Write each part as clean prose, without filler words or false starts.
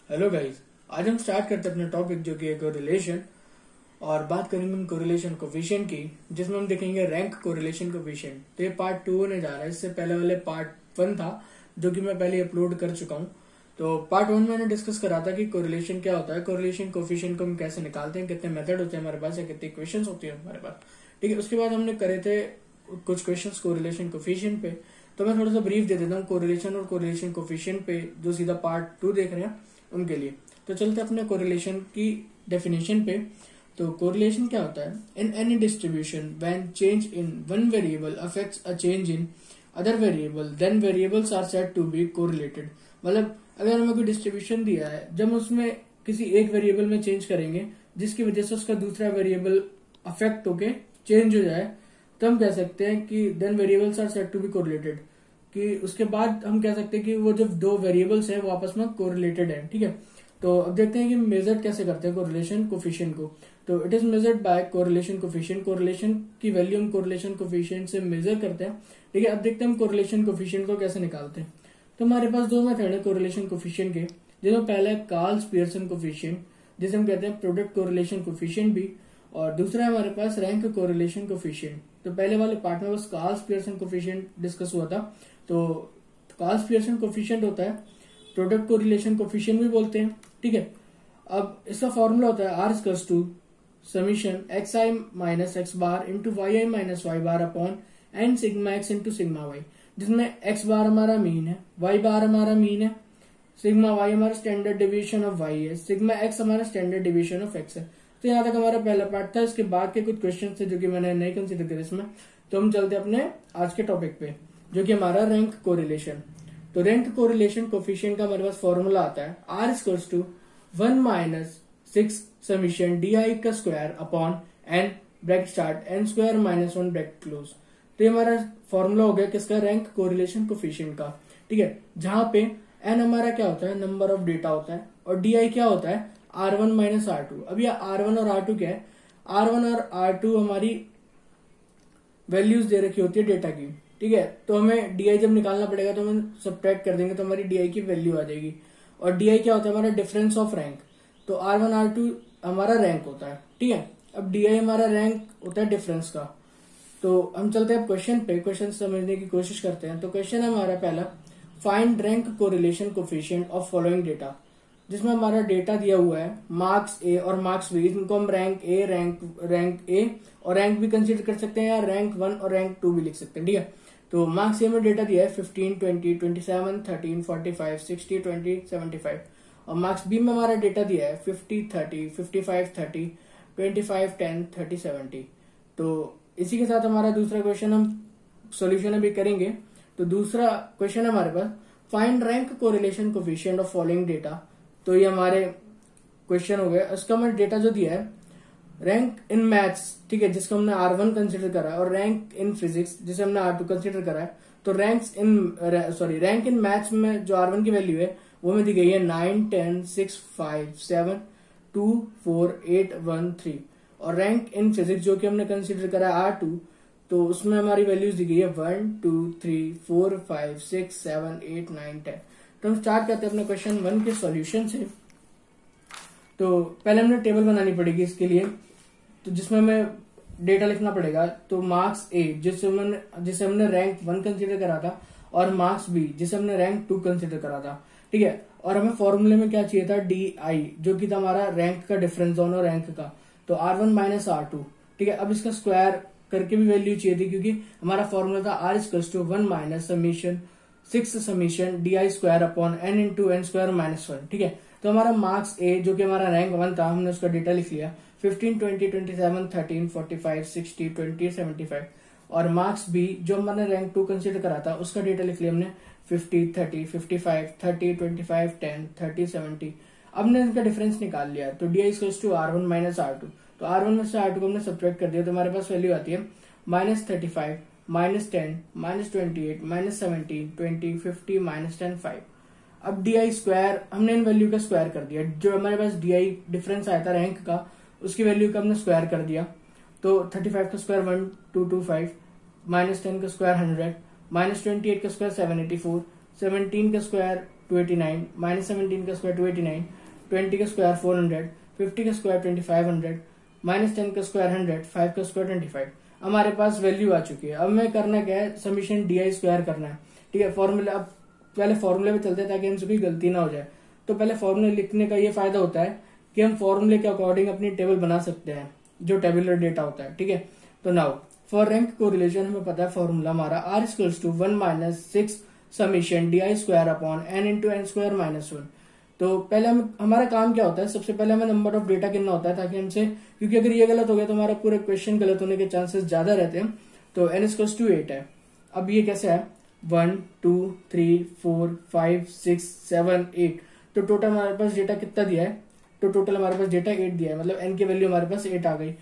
Hello guys. आज हम start करते हैं अपना टॉपिक जो कि है कोरिलेशन। और बात करेंगे हम कोरिलेशन कोफिशिएंट की, जिसमें हम देखेंगे रैंक कोरिलेशन कोफिशिएंट। तो ये पार्ट 2 होने जा रहा है। इससे पहले वाले पार्ट 1 था जो कि मैं पहले अपलोड कर चुका हूँ। तो पार्ट 1 में मैंने डिस्कस करा था कि कोरिलेशन क्या होता है, कोरिलेशन कोफिशिएंट को हम कैसे निकालते हैं, कितने मेथड होते हैं हमारे पास या कितनी इक्वेशंस होती है हमारे पास। ठीक है, उसके बाद हमने करे थे कुछ क्वेश्चंस कोरिलेशन कोफिशिएंट पे। तो मैं थोड़ा सा ब्रीफ दे देता हूँ कोरिलेशन और कोरिलेशन कोफिशिएंट पे, जो सीधा पार्ट 2 देख रहे हैं उनके लिए। तो चलते अपने कोरिलेशन की डेफिनेशन पे। तो कोरिलेशन क्या होता है? In any distribution when change in one variable affects a change in other variable then variables are said to be correlated. मतलब अगर हमें कोई डिस्ट्रीब्यूशन दिया है, जब उसमें किसी एक वेरिएबल में चेंज करेंगे जिसकी वजह से उसका दूसरा वेरिएबल अफेक्ट होके चेंज हो जाए, तो हम कह सकते हैं कि then variables are said to be correlated. कि उसके बाद हम कह सकते हैं कि वो जो दो वेरिएबल्स हैं वो आपस में कोरिलेटेड है। ठीक है, तो अब देखते हैं कि मेजर कैसे करते हैं कोरिलेशन कोफिशिएंट को। तो it is measured by correlation coefficient. Correlation की वैल्यू हम कोरिलेशन कोफिशिएंट से मेजर करते हैं। ठीक है, अब देखते हैं हम कोरिलेशन कोफिशिएंट को कैसे निकालते हैं। तो हमारे पास दो मेथड है कोरिलेशन कोफिशिएंट के, जिसमें पहला है कार्ल्स पियर्सन कोफिशिएंट, जिसे हम कहते हैं प्रोडक्ट कोरिलेशन कोफिशिएंट भी, और दूसरा है हमारे पास रैंक कोरिलेशन कोफिशिएंट। तो पहले वाले पार्ट में बस कार्ल्स पियर्सन कोफिशिएंट डिस्कस हुआ था। तो कार्ल्स पियर्सन कोफिशिएंट होता है, प्रोडक्ट कोरिलेशन कोफिशिएंट भी बोलते हैं। ठीक है, अब इसका फॉर्मूला होता है are equals to summation x i minus x bar into y i minus y bar upon n sigma x into sigma y, जिसमें एक्स बार हमारा मीन है, वाई बार हमारा मीन है, सिग्मा वाई हमारा standard deviation of y है, sigma x हमारा standard deviation of x है। तो यहाँ तक हमारा पहला पार्ट था। इसके बाद के कुछ क्वेश्चन थे जो कि मैंने नहीं कंसिडर करे इसमें। तो हम चलते अपने आज के टॉपिक पे, जो कि हमारा रैंक कोरिलेशन। तो रैंक कोरिलेशन कोफिशिएंट का हमारे पास फॉर्मूला आता है are equals to 1 minus 6 summation D I का square upon N bracket start N square minus 1 bracket close. तो ये हमारा फॉर्मूला हो गया किसका? रैंक कोरिलेशन कोफिशिएंट का। ठीक है, जहां पे एन हमारा क्या होता है? नंबर ऑफ डेटा होता है, और डी आई क्या होता है? R1 minus R2। अब यह R1 और R2 क्या है? R1 और R2 हमारी वैल्यूज दे रखी होती है डेटा की। ठीक है, तो हमें डी आई जब निकालना पड़ेगा तो हम सब्ट्रैक्ट कर देंगे तो हमारी डी आई की वैल्यू आ जाएगी। और डी आई क्या होता है? हमारा डिफरेंस ऑफ रैंक। तो R1 R2 हमारा रैंक होता है। ठीक है, अब डी आई हमारा रैंक होता है डिफरेंस का। तो हम चलते हैं क्वेश्चन पे, क्वेश्चन समझने की कोशिश करते हैं। तो क्वेश्चन है हमारा पहला, find rank correlation coefficient of following data, जिसमें हमारा डेटा दिया हुआ है मार्क्स ए और मार्क्स बी। इनको हम रैंक ए और रैंक बी कंसीडर कर सकते हैं, या रैंक 1 और रैंक 2 भी लिख सकते हैं। ठीक है, तो मार्क्स ए में डेटा दिया है 15, 20, 27, 13, 45, 60, 20, 75। और मार्क्स बी में हमारा डेटा दिया है 50, 30, 55, 30, 25, 10, 30, 70। तो इसी के साथ हमारा दूसरा क्वेश्चन हम सोल्यूशन अभी करेंगे। तो दूसरा क्वेश्चन है हमारे पास, find rank correlation coefficient of following data. तो ये हमारे क्वेश्चन हो गया। इसका हमें डेटा जो दिया है रैंक इन मैथ्स, ठीक है, जिसको हमने R1 कंसीडर करा है, और रैंक इन फिजिक्स जिसे हमने R2 कंसीडर करा है। तो रैंक इन मैथ्स में जो R1 की वैल्यू है वो में दी गई है 9, 10, 6, 5, 7, 2, 4, 8, 1, 3। और रैंक इन फिजिक्स जो कि हमने कंसीडर करा है R2, तो उसमें हमारी वैल्यूज दी गई है 1, 2, 3, 4, 5, 6, 7, 8, 9, 10। तो हम स्टार्ट करते हैं अपने क्वेश्चन 1 के सॉल्यूशन से। तो पहले हमने टेबल बनानी पड़ेगी इसके लिए, तो जिसमें हमें डेटा लिखना पड़ेगा। तो मार्क्स ए जिसे हमने रैंक 1 कंसीडर करा था, और मार्क्स बी जिसे हमने रैंक 2 कंसीडर करा था। ठीक है, और हमें फॉर्मूले में क्या चाहिए था? डी आई, जो कि था हमारा रैंक का डिफरेंस, दोनों रैंक का। तो R1 माइनस R2। ठीक है, अब इसका स्क्वायर करके भी वैल्यू चाहिए थी, क्योंकि हमारा फॉर्मूला था R equals to 1 minus summation 6 summation D I square upon N into N square minus 1। ठीक है, तो हमारा मार्क्स ए जो कि हमारा रैंक 1 था, हमने उसका डेटा लिख लिया 15, 20, 27, 13, 45, 60, 20, 75। और मार्क्स बी जो हमने रैंक 2 कंसीडर करा था, उसका डेटा लिख लिया हमने 50, 30, 55, 30, 25, 10, 30, 70। अब हमने इनका डिफरेंस निकाल लिया। तो d i equals to R1 minus R2। तो R1 में से R2 को हमने सब्ट्रैक्ट कर दिया, तो हमारे पास वैल्यू आती है -35, -10, -28, -17, 20, 50, -10, 5। अब डी आई स्क्वायर हमने इन वैल्यू का स्क्वायर कर दिया। जो हमारे पास डी आई डिफरेंस आया था रैंक का, उसकी वैल्यू का हमने स्क्वायर कर दिया। तो 35 का स्क्वायर 1225, -10 का स्क्वायर 100, -28 का स्क्वायर 784, 17 का स्क्वायर 289, माइनस 17 का स्क्वायर 289, 20 का स्क्वायर 400, 50 का स्क्वायर 2500, माइनस 10 का स्क्वायर 100, 5 का स्क्वायर 25। हमारे पास वैल्यू आ चुकी है। अब मैं करना क्या है, समीशन डी आई स्क्वायर करना है। ठीक है, फॉर्मूला, अब पहले फॉर्मूले पे चलते हैं ताकि हमसे कोई गलती ना हो जाए। तो पहले फॉर्मूले लिखने का ये फायदा होता है कि हम फॉर्मूले के अकॉर्डिंग अपनी टेबल बना सकते हैं जो टेबुलर डेटा होता है। ठीक है, तो नाउ फॉर रैंक कोरिलेशन हमें पता है फॉर्मूला हमारा r equals to 1 minus 6 summation D I square upon N into N square minus 1। तो पहले हमारा काम क्या होता है, सबसे पहले हमें नंबर ऑफ डेटा गिनना होता है ताकि हमसे, क्योंकि अगर ये गलत हो गया तो हमारा पूरा क्वेश्चन गलत होने के चांसेस ज्यादा रहते हैं। तो एन इक्वल्स टू 8 है। अब ये कैसे है, 1 2 3 4 5 6 7 8। तो टोटल हमारे पास डेटा कितना दिया है, तो टोटल हमारे पास डेटा 8 दिया है, मतलब एन की वैल्यू हमारे पास 8 आ गई।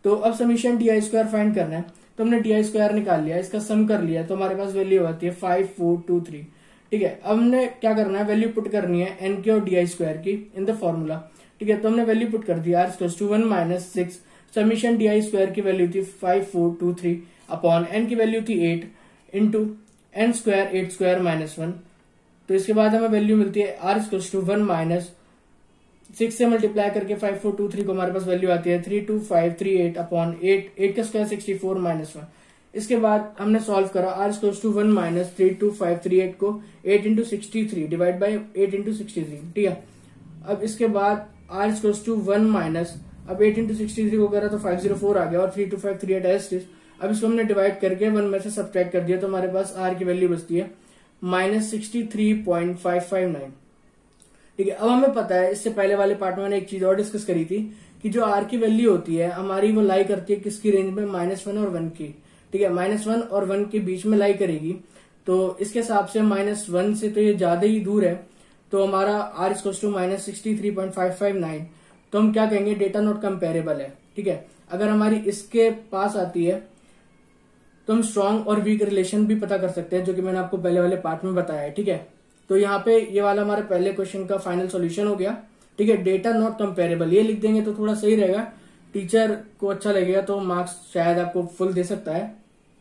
तो अब summation D I square find करना है, तो हमने डी आई स्क्वायर निकाल लिया, इसका सम कर लिया, तो हमारे पास वैल्यू आती है 5 4 2 3। ठीक है, अब हमने क्या करना है, वैल्यू पुट करनी है एन की और डी आई स्क्वायर की इन द फॉर्मूला। ठीक है, तो हमने वैल्यू पुट कर दी, R equals to 1 minus 6 summation D I square की वैल्यू थी 5 4 2 3 अपॉन एन की वैल्यू थी 8 into N square 8 square minus 1। तो इसके बाद हमें वैल्यू मिलती है आर इक्वल्स टू 1 माइनस 6 से मल्टीप्लाई करके 5 4 2 3 को हमारे पास वैल्यू आती है 32538 अपॉन 8 का स्क्वायर 64 माइनस 1। इसके बाद हमने सॉल्व करा, आर इक्वल्स टू 1 माइनस 32538 को 8 इंटू 63 डिवाइड बाई 8 इंटू 63। ठीक है, अब इसके बाद आर इक्वल्स टू 1 माइनस, अब 8 इंटू 63 को करा तो 504 आ गया और 32538 एज इट। अब इसको हमने डिवाइड करके 1 में से सब्ट्रैक्ट कर दिया, तो हमारे पास आर की वैल्यू बचती है माइनस 63.559। ठीक है, अब हमें पता है, इससे पहले वाले पार्ट में मैंने एक चीज और डिस्कस करी थी कि जो आर की वैल्यू होती है हमारी, वो लाई करती है किसकी रेंज में, -1 और 1 की। ठीक है, -1 और 1 के बीच में लाई करेगी। तो इसके हिसाब से -1 से तो ये ज्यादा ही दूर है, तो हमारा आर इक्वल्स टू माइनस 63.559। तो हम क्या कहेंगे, डेटा नॉट कंपेरेबल है। ठीक है, अगर हमारी इसके पास आती है तो हम स्ट्रॉन्ग और वीक रिलेशन भी पता कर सकते हैं, जो कि मैंने आपको पहले वाले पार्ट में बताया है। ठीक है, तो यहाँ पे ये वाला हमारे पहले क्वेश्चन का फाइनल सॉल्यूशन हो गया। ठीक है, डेटा नॉट कंपेरेबल ये लिख देंगे तो थोड़ा सही रहेगा, टीचर को अच्छा लगेगा, तो मार्क्स शायद आपको फुल दे सकता है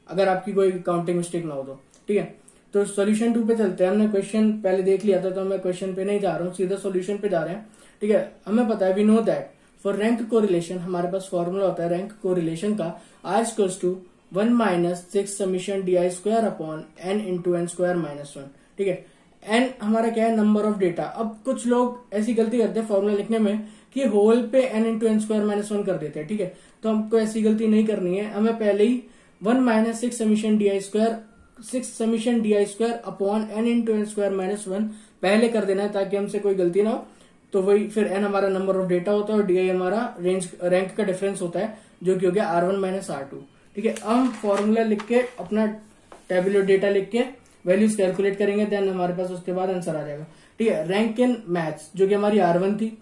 अगर आपकी कोई काउंटिंग मिस्टेक ना हो तो। ठीक है, तो सॉल्यूशन 2 पे चलते हैं। हमने क्वेश्चन पहले देख लिया था, तो मैं क्वेश्चन पे नहीं जा रहा हूँ, सीधा सॉल्यूशन पे जा रहे हैं। ठीक है, हमें पता है, we know that for rank correlation हमारे पास फॉर्मूला होता है रैंक कोरिलेशन का, r equals to 1 minus 6 summation D I square upon N into N square minus 1। ठीक है, एन हमारा क्या है, नंबर ऑफ डेटा। अब कुछ लोग ऐसी गलती करते हैं फॉर्मूला लिखने में कि होल पे n into N square minus 1 कर देते हैं। ठीक है, तो हमको ऐसी गलती नहीं करनी है, हमें पहले ही 1 minus 6 summation D I square upon N into N square minus 1 पहले कर देना है ताकि हमसे कोई गलती ना हो। तो वही फिर एन हमारा नंबर ऑफ डेटा होता है और डी आई हमारा रैंक का डिफरेंस होता है, जो कि हो गया R1 माइनस R2। ठीक है, अब हम फॉर्मूला लिख के अपना टेबुलर डेटा लिख के वैल्यूज कैलकुलेट करेंगे, देन हमारे पास उसके बाद आंसर आ जाएगा। ठीक है, रैंक इन मैथ्स जो कि हमारी R1 थी,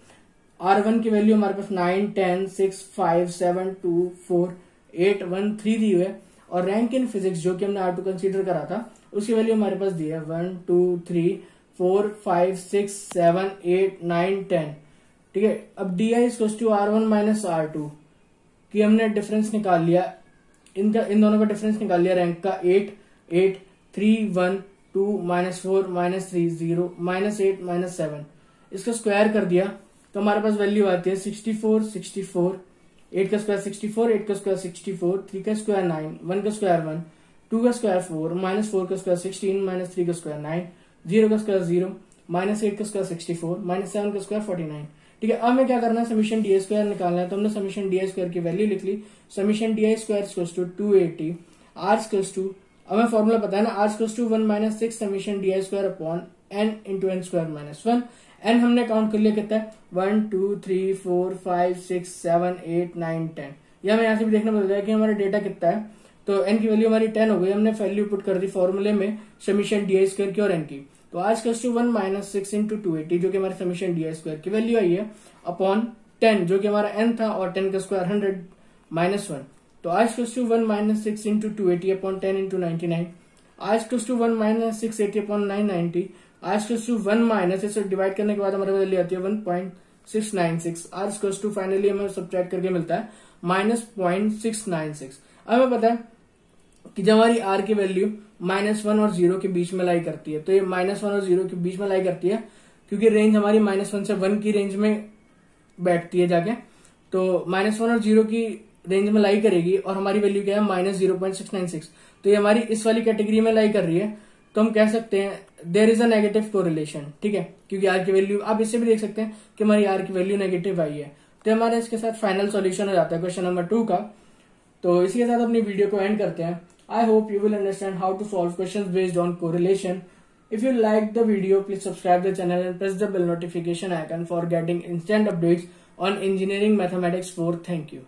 R1 की वैल्यू हमारे पास 9 10 6 5 7 2 4 8 1 3 दी हुई है, और रैंक इन फिजिक्स जो कि हमने R2 कंसीडर करा था उसकी वैल्यू हमारे पास दी है 1 2 3 4 5 6 7 8 9 10। ठीक है, अब d i equals to R1 minus R2 की हमने डिफरेंस निकाल लिया, इन दोनों का डिफरेंस निकाल लिया रैंक का 8 8 3 1 2 -4 -3 0 -8 -7। इसका स्क्वायर कर दिया तो हमारे पास वैल्यू आती है 64 64, 8 का स्क्वायर 64, 8 का स्क्वायर 64, 3 का स्क्वायर 9, 1 का स्क्वायर 1, 2 का स्क्वायर 4, -4 का स्क्वायर 16, -3 का स्क्वायर 9, 0 का स्क्वायर 0, -8 का स्क्वायर 64, -7 का स्क्वायर 49। ठीक है, अब हमें क्या करना है, समीशन डी आई स्क्वायर निकालना है। तो हमने समीशन डी आई स्क्वायर की वैल्यू लिख ली, summation D I square equals to 280, R equals to, हमें फॉर्मूला पता है ना, R equals to 1 minus 6 summation D I square upon N into N square minus 1। N हमने काउंट कर लिया कितना है, 1 2 3 4 5 6 7 8 9 10। ये हमें यहाँ से भी देखना पड़ता है कि हमारा डेटा कितना है। तो एन की वैल्यू हमारी 10 हो गई, हमने वैल्यू पुट कर दी फॉर्मूले में समीशन डी आई स्क्वायर की और एन की। तो r equals to 1 minus 6 into 280 जो कि हमारे समीशन डी आई स्क्वायर की वैल्यू आई है, अपॉन 10 जो कि हमारा एन था, और 10 का स्क्वायर 100 माइनस 1। तो r equals to 1 minus 6 into 280 upon 10 into 99, r equals to 1 minus 680 upon 990, r equals to 1 minus, इसे डिवाइड करने के बाद हमारे वैल्यू आती है 1.696, आर इक्वल्स टू फाइनली हमें सब्ट्रैक्ट करके मिलता है -0.696। अब हमें पता है कि जब हमारी आर की वैल्यू -1 और 0 के बीच में लाई करती है। तो ये -1 और 0 के बीच में लाई करती है क्योंकि रेंज हमारी -1 से 1 की रेंज में बैठती है जाके। तो -1 और 0 की रेंज में लाई करेगी और हमारी वैल्यू क्या है -0.696। तो ये हमारी इस वाली कैटेगरी में लाई कर रही है। तो हम कह सकते हैं there is a negative correlation, ठीक है, क्योंकि आर की वैल्यू आप इससे भी देख सकते हैं कि हमारी आर की वैल्यू नेगेटिव आई है। तो हमारा इसके साथ फाइनल सॉल्यूशन हो जाता है क्वेश्चन नंबर 2 का। तो इसी के साथ अपनी वीडियो को एंड करते हैं। I hope you will understand how to solve questions based on correlation. If you like the video, please subscribe the channel and press the bell notification icon for getting instant updates on Engineering Mathematics 4. Thank you.